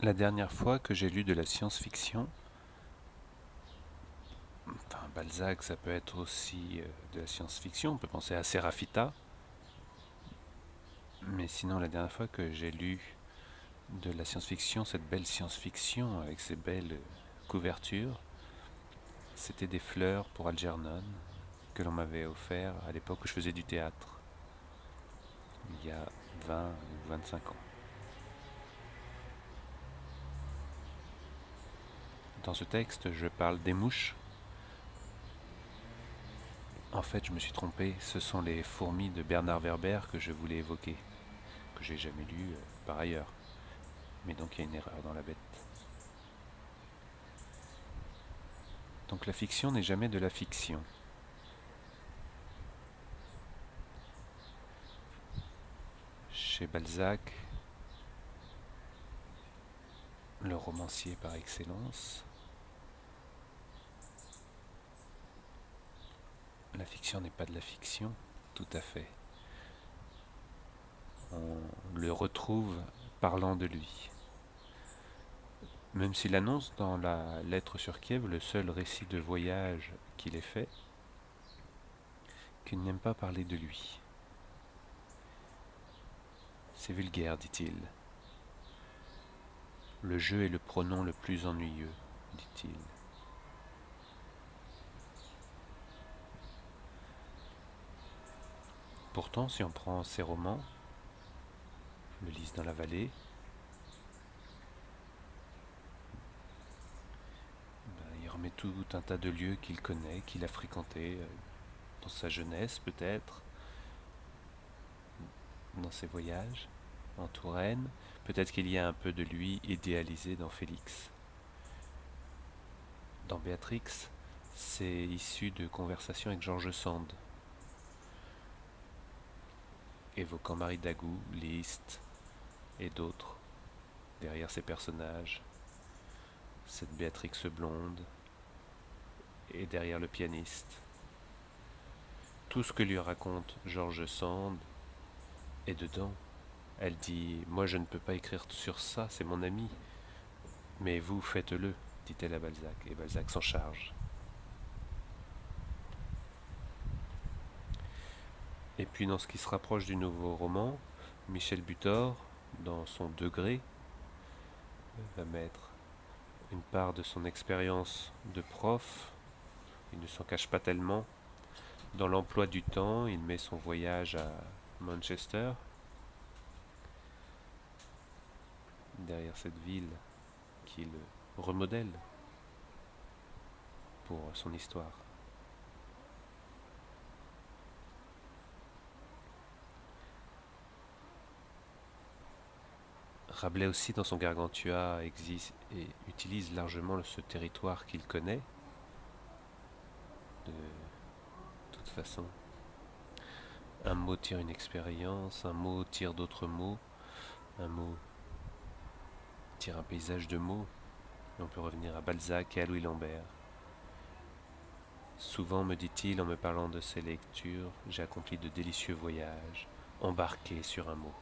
La dernière fois que j'ai lu de la science-fiction, enfin Balzac, ça peut être aussi de la science-fiction, on peut penser à Serafita, mais sinon la dernière fois que j'ai lu de la science-fiction, cette belle science-fiction avec ses belles couvertures, c'était des fleurs pour Algernon que l'on m'avait offert à l'époque où je faisais du théâtre, il y a 20 ou 25 ans. Dans ce texte, je parle des mouches. En fait, je me suis trompé, ce sont les fourmis de Bernard Werber que je voulais évoquer, que j'ai jamais lu par ailleurs. Mais donc il y a une erreur dans la bête. Donc la fiction n'est jamais de la fiction. Chez Balzac, le romancier par excellence, la fiction n'est pas de la fiction, tout à fait. On le retrouve parlant de lui. Même s'il annonce dans la lettre sur Kiev, le seul récit de voyage qu'il ait fait, qu'il n'aime pas parler de lui. C'est vulgaire, dit-il. Le jeu est le pronom le plus ennuyeux, dit-il. Pourtant, si on prend ses romans, Le Lys dans la vallée, il remet tout un tas de lieux qu'il connaît, qu'il a fréquentés dans sa jeunesse peut-être, dans ses voyages en Touraine. Peut-être qu'il y a un peu de lui idéalisé dans Félix. Dans Béatrix, c'est issu de conversations avec George Sand, évoquant Marie Dagou, Liszt et d'autres derrière ces personnages. Cette Béatrix blonde et derrière le pianiste. Tout ce que lui raconte George Sand est dedans. Elle dit: moi je ne peux pas écrire sur ça, c'est mon ami. Mais vous faites-le, dit-elle à Balzac, et Balzac s'en charge. Et puis dans ce qui se rapproche du nouveau roman, Michel Butor, dans son degré, va mettre une part de son expérience de prof, il ne s'en cache pas tellement. Dans l'emploi du temps, il met son voyage à Manchester, derrière cette ville qu'il remodèle pour son histoire. Rabelais aussi, dans son Gargantua, existe et utilise largement ce territoire qu'il connaît, de toute façon. Un mot tire une expérience, un mot tire d'autres mots, un mot tire un paysage de mots. Et on peut revenir à Balzac et à Louis Lambert. Souvent, me dit-il en me parlant de ses lectures, j'ai accompli de délicieux voyages, embarqué sur un mot.